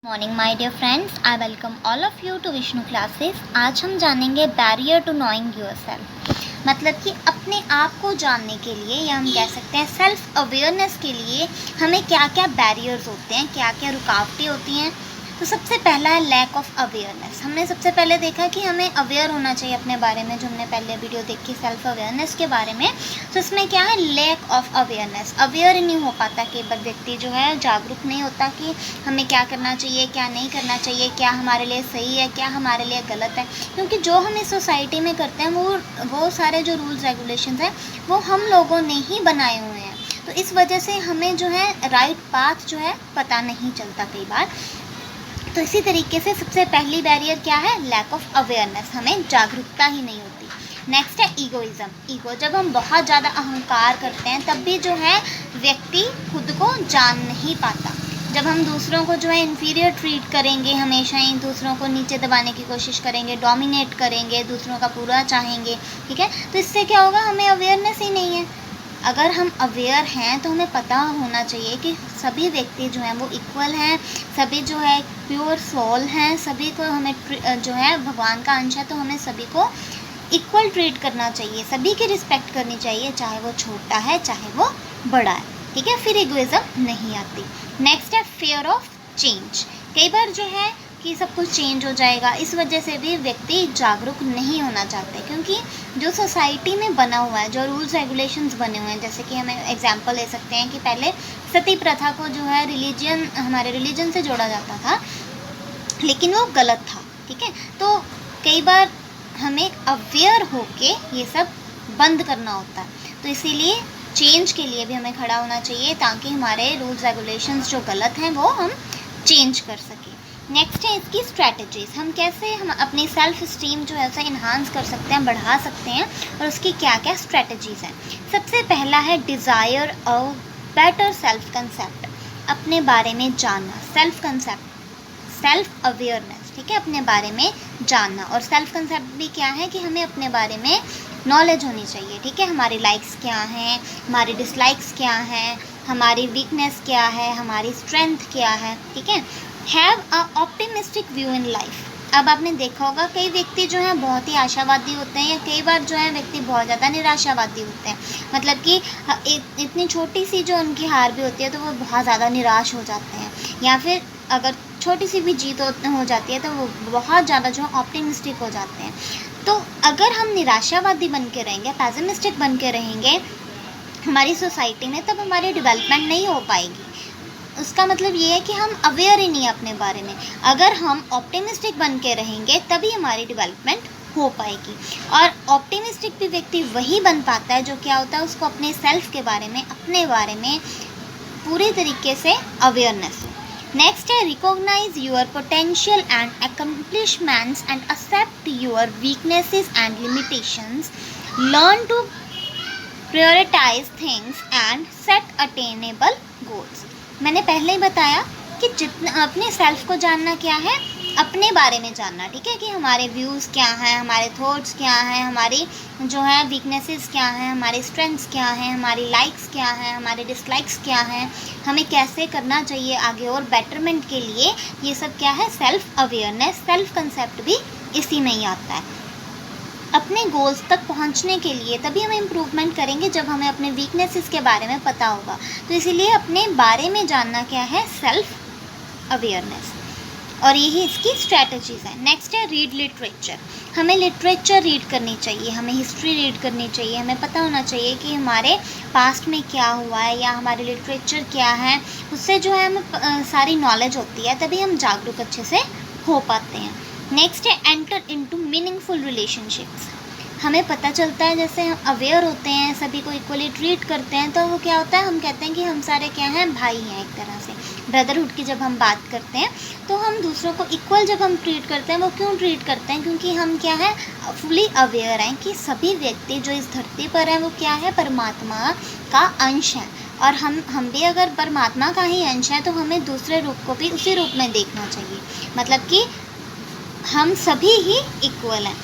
Morning my dear friends, I welcome all of you to Vishnu classes. आज हम जानेंगे barrier to knowing yourself. मतलब कि अपने आप को जानने के लिए, या हम कह सकते हैं सेल्फ अवेयरनेस के लिए, हमें क्या क्या बैरियर्स होते हैं, क्या क्या रुकावटें होती हैं। तो सबसे पहला है लैक ऑफ अवेयरनेस। हमने सबसे पहले देखा कि हमें अवेयर होना चाहिए अपने बारे में, जो हमने पहले वीडियो देखी सेल्फ अवेयरनेस के बारे में। तो इसमें क्या है, लैक ऑफ अवेयरनेस। अवेयर ही नहीं हो पाता, कई बार व्यक्ति जो है जागरूक नहीं होता कि हमें क्या करना चाहिए, क्या नहीं करना चाहिए, क्या हमारे लिए सही है, क्या हमारे लिए गलत है। क्योंकि जो हम इस सोसाइटी में करते हैं वो सारे जो रूल्स रेगुलेशंस हैं वो हम लोगों ने ही बनाए हुए हैं। तो इस वजह से हमें जो है राइट पाथ जो है पता नहीं चलता कई बार। तो इसी तरीके से सबसे पहली बैरियर क्या है, लैक ऑफ अवेयरनेस। हमें जागरूकता ही नहीं होती। नेक्स्ट है ईगोइज़्म। ईगो, जब हम बहुत ज़्यादा अहंकार करते हैं तब भी जो है व्यक्ति खुद को जान नहीं पाता। जब हम दूसरों को जो है इन्फीरियर ट्रीट करेंगे, हमेशा ही दूसरों को नीचे दबाने की कोशिश करेंगे, डोमिनेट करेंगे, दूसरों का पूरा चाहेंगे, ठीक है, तो इससे क्या होगा, हमें अवेयरनेस ही नहीं है। अगर हम अवेयर हैं तो हमें पता होना चाहिए कि सभी व्यक्ति जो हैं वो इक्वल हैं, सभी जो है प्योर सोल हैं, सभी को हमें जो है भगवान का अंश है, तो हमें सभी को इक्वल ट्रीट करना चाहिए, सभी की रिस्पेक्ट करनी चाहिए, चाहे वो छोटा है चाहे वो बड़ा है, ठीक है। फिर इगोइज्म नहीं आती। नेक्स्ट है फियर ऑफ चेंज। कई बार जो है कि सब कुछ चेंज हो जाएगा, इस वजह से भी व्यक्ति जागरूक नहीं होना चाहते। क्योंकि जो सोसाइटी में बना हुआ है, जो रूल्स रेगुलेशंस बने हुए हैं, जैसे कि हमें एग्जांपल ले सकते हैं कि पहले सती प्रथा को जो है हमारे रिलीजन से जोड़ा जाता था, लेकिन वो गलत था, ठीक है। तो कई बार हमें अवेयर होके ये सब बंद करना होता है। तो इसीलिए चेंज के लिए भी हमें खड़ा होना चाहिए, ताकि हमारे रूल्स रेगुलेशंस जो गलत हैं वो हम चेंज कर सकें। नेक्स्ट है इसकी स्ट्रैटेजीज़। हम कैसे हम अपनी सेल्फ स्टीम जो है उसे इन्हांस कर सकते हैं, बढ़ा सकते हैं, और उसकी क्या क्या स्ट्रैटेजीज़ हैं। सबसे पहला है desire a better self concept. अपने बारे में जानना, सेल्फ कंसेप्ट, सेल्फ अवेयरनेस, ठीक है, अपने बारे में जानना। और सेल्फ कंसेप्ट भी क्या है कि हमें अपने बारे में नॉलेज होनी चाहिए, ठीक है। हमारी लाइक्स क्या हैं, हमारी डिसलाइक्स क्या हैं, हमारी वीकनेस क्या है, हमारी स्ट्रेंथ क्या है, ठीक है। Have a optimistic view in life. अब आपने देखा होगा कई व्यक्ति जो हैं बहुत ही आशावादी होते हैं, या कई बार जो है व्यक्ति बहुत ज़्यादा निराशावादी होते हैं। मतलब कि इतनी छोटी सी जो उनकी हार भी होती है तो वो बहुत ज़्यादा निराश हो जाते हैं, या फिर अगर छोटी सी भी जीत हो जाती है तो वो बहुत ज़्यादा जो है ऑप्टिमिस्टिक हो जाते हैं। तो अगर हम निराशावादी बन के रहेंगे, पेसिमिस्टिक बन के रहेंगे हमारी सोसाइटी में, तब हमारी डेवलपमेंट नहीं हो पाएगी। उसका मतलब ये है कि हम अवेयर ही नहीं है अपने बारे में। अगर हम ऑप्टिमिस्टिक बन के रहेंगे तभी हमारी डेवलपमेंट हो पाएगी। और ऑप्टिमिस्टिक भी व्यक्ति वही बन पाता है जो क्या होता है, उसको अपने सेल्फ के बारे में, अपने बारे में पूरी तरीके से अवेयरनेस हो। नेक्स्ट है recognise your potential and accomplishments and accept your weaknesses and limitations. Learn to prioritise things and set attainable goals. मैंने पहले ही बताया कि जितना अपने सेल्फ को जानना क्या है, अपने बारे में जानना, ठीक है, कि हमारे व्यूज़ क्या हैं, हमारे थॉट्स क्या हैं, हमारी जो है वीकनेसेस क्या हैं, हमारी स्ट्रेंथ्स क्या हैं, हमारी लाइक्स क्या हैं, हमारे डिसलाइक्स क्या हैं, हमें कैसे करना चाहिए आगे और बेटरमेंट के लिए। ये सब क्या है, सेल्फ अवेयरनेस। सेल्फ कंसेप्ट भी इसी में ही आता है। अपने गोल्स तक पहुंचने के लिए तभी हम इम्प्रूवमेंट करेंगे जब हमें अपने वीकनेसेस के बारे में पता होगा। तो इसीलिए अपने बारे में जानना क्या है, सेल्फ अवेयरनेस, और यही इसकी स्ट्रैटेजीज़ हैं। नेक्स्ट है रीड लिटरेचर। हमें लिटरेचर रीड करनी चाहिए, हमें हिस्ट्री रीड करनी चाहिए, हमें पता होना चाहिए कि हमारे पास्ट में क्या हुआ है, या हमारे लिटरेचर क्या है। उससे जो है हमें सारी नॉलेज होती है, तभी हम जागरूक अच्छे से हो पाते हैं। नेक्स्ट है एंटर इनटू मीनिंगफुल रिलेशनशिप्स। हमें पता चलता है, जैसे हम अवेयर होते हैं, सभी को इक्वली ट्रीट करते हैं, तो वो क्या होता है, हम कहते हैं कि हम सारे क्या हैं, भाई हैं। एक तरह से ब्रदरहुड की जब हम बात करते हैं तो हम दूसरों को इक्वल जब हम ट्रीट करते हैं, वो क्यों ट्रीट करते हैं, क्योंकि हम क्या है, फुली अवेयर हैं कि सभी व्यक्ति जो इस धरती पर हैं वो क्या है, परमात्मा का अंश है। और हम भी अगर परमात्मा का ही अंश हैं तो हमें दूसरे रूप को भी उसी रूप में देखना चाहिए। मतलब कि हम सभी ही इक्वल हैं।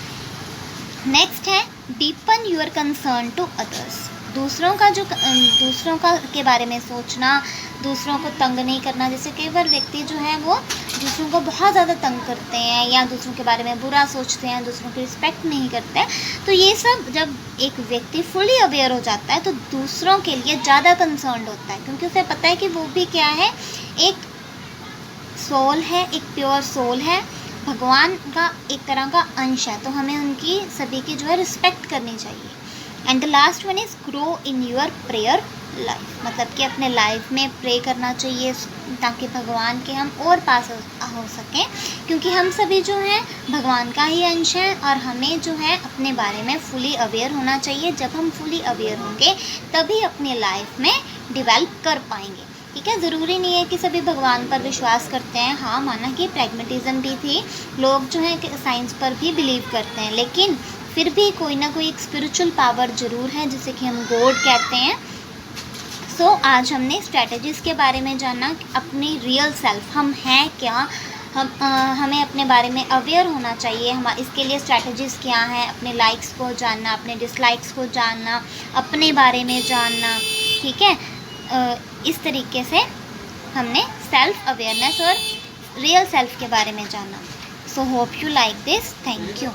नेक्स्ट है deepen your concern to others. दूसरों का के बारे में सोचना, दूसरों को तंग नहीं करना। जैसे कई बार व्यक्ति जो है वो दूसरों को बहुत ज़्यादा तंग करते हैं या दूसरों के बारे में बुरा सोचते हैं, दूसरों की रिस्पेक्ट नहीं करते हैं, तो ये सब जब एक व्यक्ति फुली अवेयर हो जाता है तो दूसरों के लिए ज़्यादा कंसर्न्ड होता है, क्योंकि उसे पता है कि वो भी क्या है, एक सोल है, एक प्योर सोल है, भगवान का एक तरह का अंश है, तो हमें उनकी सभी की जो है रिस्पेक्ट करनी चाहिए। And the last one is grow in your prayer life, मतलब कि अपने लाइफ में प्रे करना चाहिए ताकि भगवान के हम और पास हो सकें, क्योंकि हम सभी जो हैं भगवान का ही अंश हैं और हमें जो है अपने बारे में फुली अवेयर होना चाहिए। जब हम फुली अवेयर होंगे तभी अपनी लाइफ में डिवेल्प कर पाएंगे। ठीक है, ज़रूरी नहीं है कि सभी भगवान पर विश्वास करते हैं। हाँ, माना कि प्रैग्मेटिज़म भी थी, लोग जो है साइंस पर भी बिलीव करते हैं, लेकिन फिर भी कोई ना कोई एक स्पिरिचुअल पावर ज़रूर है जिसे कि हम गॉड कहते हैं। सो आज हमने स्ट्रैटेजीज़ के बारे में जाना, अपनी रियल सेल्फ हम हैं क्या, हमें अपने बारे में अवेयर होना चाहिए। हम इसके लिए स्ट्रैटेजीज़ क्या हैं, अपने लाइक्स को जानना, अपने डिसलाइक्स को जानना, अपने बारे में जानना। ठीक है, इस तरीके से हमने सेल्फ अवेयरनेस और रियल सेल्फ के बारे में जाना। So hope you like this. Thank you.